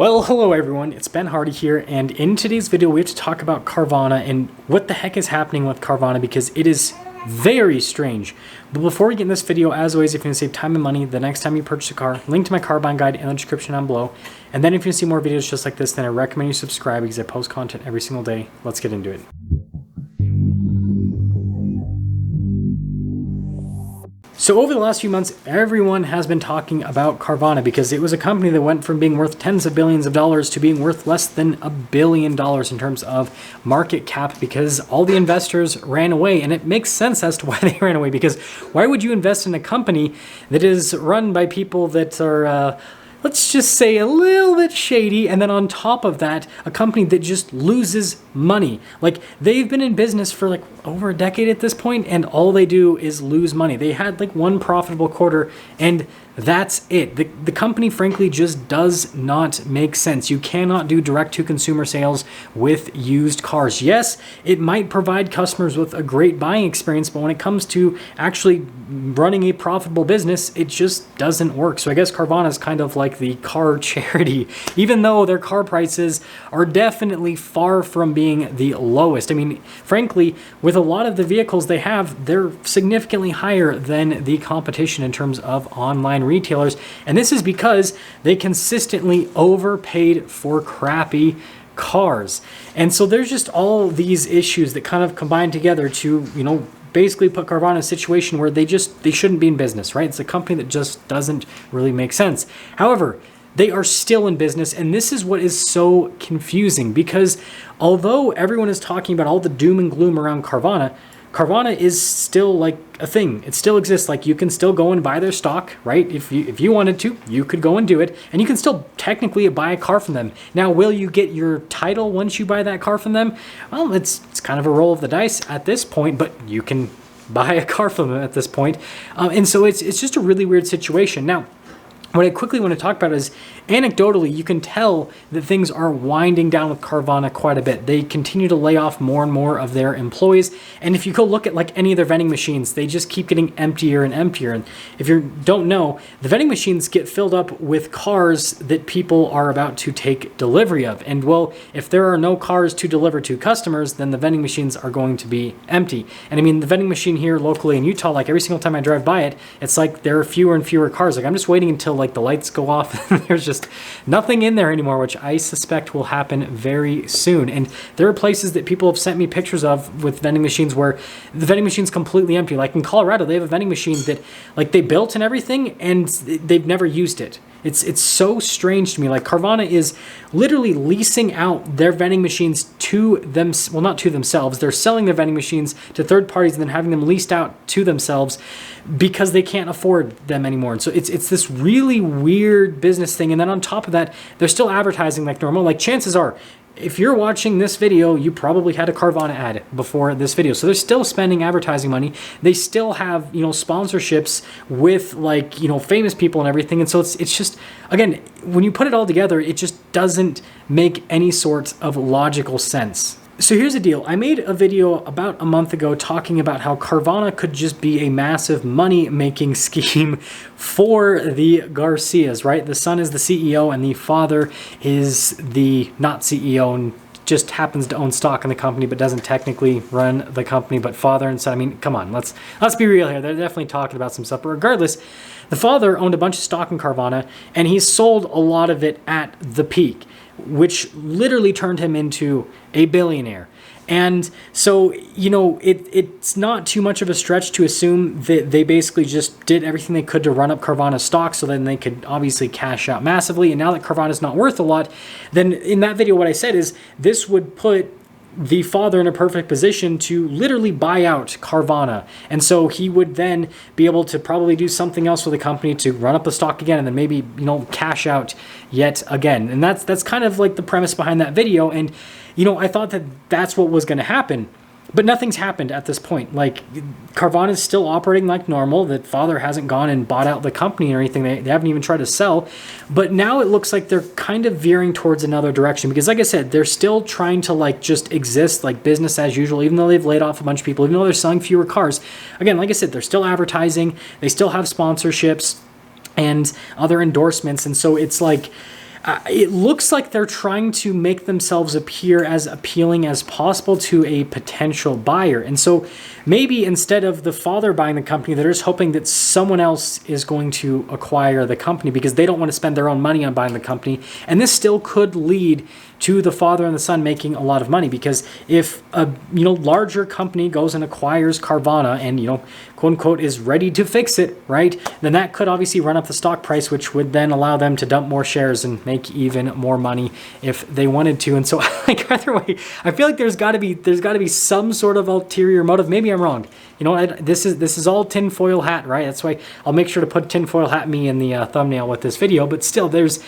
Well, hello everyone, it's Ben Hardy here, and in today's video we have to talk about Carvana and what the heck is happening with Carvana because it is very strange. But before we get in this video, as always, if you want to save time and money the next time you purchase a car, link to my car buying guide in the description down below. And then if you want to see more videos just like this, then I recommend you subscribe because I post content every single day. Let's get into it. So over the last few months, everyone has been talking about Carvana because it was a company that went from being worth tens of billions of dollars to being worth less than $1 billion in terms of market cap because all the investors ran away. And it makes sense as to why they ran away, because why would you invest in a company that is run by people that are let's just say a little bit shady, and then on top of that, a company that just loses money. Like, they've been in business for like over a decade at this point, and all they do is lose money. They had like one profitable quarter, and that's it. The company, frankly, just does not make sense. You cannot do direct-to-consumer sales with used cars. Yes, it might provide customers with a great buying experience, but when it comes to actually running a profitable business, it just doesn't work. So I guess Carvana is kind of like the car charity, even though their car prices are definitely far from being the lowest. I mean, frankly, with a lot of the vehicles they have, they're significantly higher than the competition in terms of online retailers, and this is because they consistently overpaid for crappy cars. And so there's just all these issues that kind of combine together to, basically put Carvana in a situation where they shouldn't be in business, right? It's a company that just doesn't really make sense. However, they are still in business, and this is what is so confusing, because although everyone is talking about all the doom and gloom around Carvana, Carvana is still like a thing. It still exists. Like, you can still go and buy their stock, right? If you wanted to, you could go and do it, and you can still technically buy a car from them. Now, will you get your title once you buy that car from them? Well, it's kind of a roll of the dice at this point, but you can buy a car from them at this point. And so it's just a really weird situation. Now, what I quickly want to talk about is, anecdotally, you can tell that things are winding down with Carvana quite a bit. They continue to lay off more and more of their employees. And if you go look at like any of their vending machines, they just keep getting emptier and emptier. And if you don't know, the vending machines get filled up with cars that people are about to take delivery of. And well, if there are no cars to deliver to customers, then the vending machines are going to be empty. And I mean, the vending machine here locally in Utah, like every single time I drive by it, it's like there are fewer and fewer cars. Like, I'm just waiting until like the lights go off and there's just nothing in there anymore, which I suspect will happen very soon. And there are places that people have sent me pictures of with vending machines where the vending machine's completely empty. Like in Colorado, they have a vending machine that like they built and everything, and they've never used it. It's so strange to me. Like, Carvana is literally leasing out their vending machines to them. Well, not to themselves. They're selling their vending machines to third parties and then having them leased out to themselves because they can't afford them anymore. And so it's this really weird business thing. And then on top of that, they're still advertising like normal. Like, chances are, if you're watching this video, you probably had a Carvana ad before this video. So they're still spending advertising money. They still have, sponsorships with like, famous people and everything. And so it's just, again, when you put it all together, it just doesn't make any sort of logical sense. So here's the deal. I made a video about a month ago talking about how Carvana could just be a massive money-making scheme for the Garcias, right? The son is the CEO and the father is the not CEO and just happens to own stock in the company but doesn't technically run the company, but father and son. I mean, come on, let's be real here. They're definitely talking about some stuff. But regardless, the father owned a bunch of stock in Carvana, and he sold a lot of it at the peak, which literally turned him into a billionaire. And so, it's not too much of a stretch to assume that they basically just did everything they could to run up Carvana's stock so then they could obviously cash out massively. And now that Carvana's not worth a lot, then in that video what I said is this would put the father in a perfect position to literally buy out Carvana. And so he would then be able to probably do something else with the company to run up the stock again and then maybe, cash out yet again. And that's kind of like the premise behind that video. And, I thought that that's what was going to happen. But nothing's happened at this point. Like, Carvana is still operating like normal. The father hasn't gone and bought out the company or anything. They haven't even tried to sell. But now it looks like they're kind of veering towards another direction. Because like I said, they're still trying to like just exist like business as usual, even though they've laid off a bunch of people, even though they're selling fewer cars. Again, like I said, they're still advertising. They still have sponsorships and other endorsements. And so it's like, it looks like they're trying to make themselves appear as appealing as possible to a potential buyer. And so maybe instead of the father buying the company, they're just hoping that someone else is going to acquire the company because they don't want to spend their own money on buying the company. And this still could lead to the father and the son making a lot of money, because if a larger company goes and acquires Carvana and quote unquote is ready to fix it, right, then that could obviously run up the stock price, which would then allow them to dump more shares and make even more money if they wanted to. And so like either way, I feel like there's got to be some sort of ulterior motive. Maybe I'm wrong. This is all tinfoil hat, right? That's why I'll make sure to put tinfoil hat me in the thumbnail with this video. But still, there's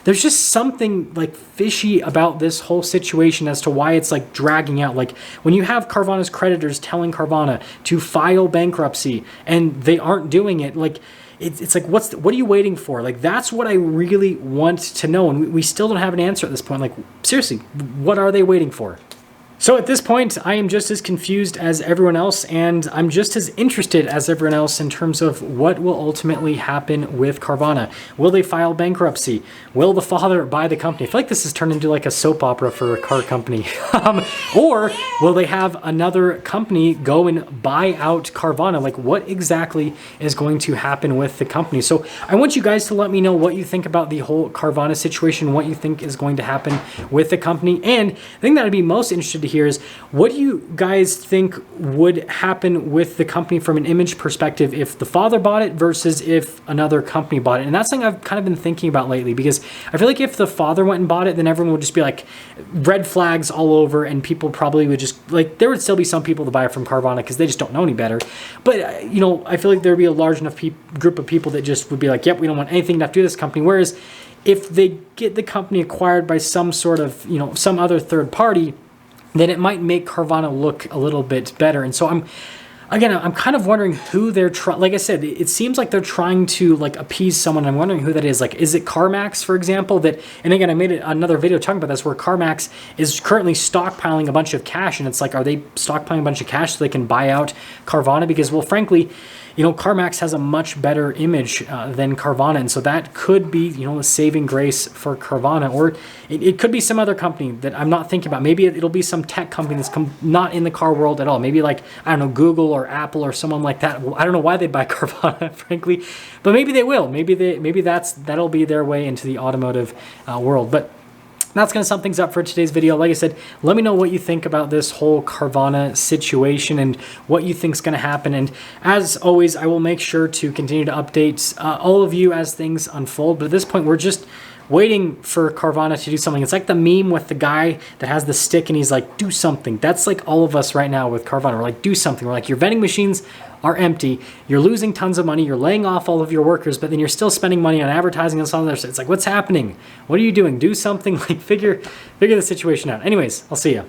just something like fishy about this whole situation as to why it's like dragging out. Like when you have Carvana's creditors telling Carvana to file bankruptcy and they aren't doing it, like it's like, what are you waiting for? Like, that's what I really want to know. And we still don't have an answer at this point. Like, seriously, what are they waiting for? So at this point, I am just as confused as everyone else, and I'm just as interested as everyone else in terms of what will ultimately happen with Carvana. Will they file bankruptcy? Will the father buy the company? I feel like this has turned into like a soap opera for a car company. Or will they have another company go and buy out Carvana? Like, what exactly is going to happen with the company? So I want you guys to let me know what you think about the whole Carvana situation, what you think is going to happen with the company. And the thing that I'd be most interested to hear is, what do you guys think would happen with the company from an image perspective if the father bought it versus if another company bought it? And that's something I've kind of been thinking about lately, because I feel like if the father went and bought it, then everyone would just be like red flags all over, and people probably would just like, there would still be some people to buy it from Carvana because they just don't know any better. But I feel like there'd be a large enough group of people that just would be like, yep, we don't want anything to do with this company. Whereas if they get the company acquired by some sort of some other third party, then it might make Carvana look a little bit better. And so I'm kind of wondering who they're trying. Like I said, it seems like they're trying to like appease someone. I'm wondering who that is. Like, is it CarMax, for example? And again, I made another video talking about this, where CarMax is currently stockpiling a bunch of cash, and it's like, are they stockpiling a bunch of cash so they can buy out Carvana? Because, well, frankly, CarMax has a much better image than Carvana, and so that could be, a saving grace for Carvana. Or it could be some other company that I'm not thinking about. Maybe it'll be some tech company that's not in the car world at all. Maybe like, I don't know, Google or Apple or someone like that. Well, I don't know why they'd buy Carvana, frankly, but maybe they will. Maybe that'll be their way into the automotive world. But that's going to sum things up for today's video. Like I said, let me know what you think about this whole Carvana situation and what you think is going to happen. And as always, I will make sure to continue to update all of you as things unfold. But at this point, we're just waiting for Carvana to do something. It's like the meme with the guy that has the stick and he's like, do something. That's like all of us right now with Carvana. We're like, do something. We're like, your vending machines are empty. You're losing tons of money. You're laying off all of your workers, but then you're still spending money on advertising and some other stuff. It's like, what's happening? What are you doing? Do something. Like, figure the situation out. Anyways, I'll see you.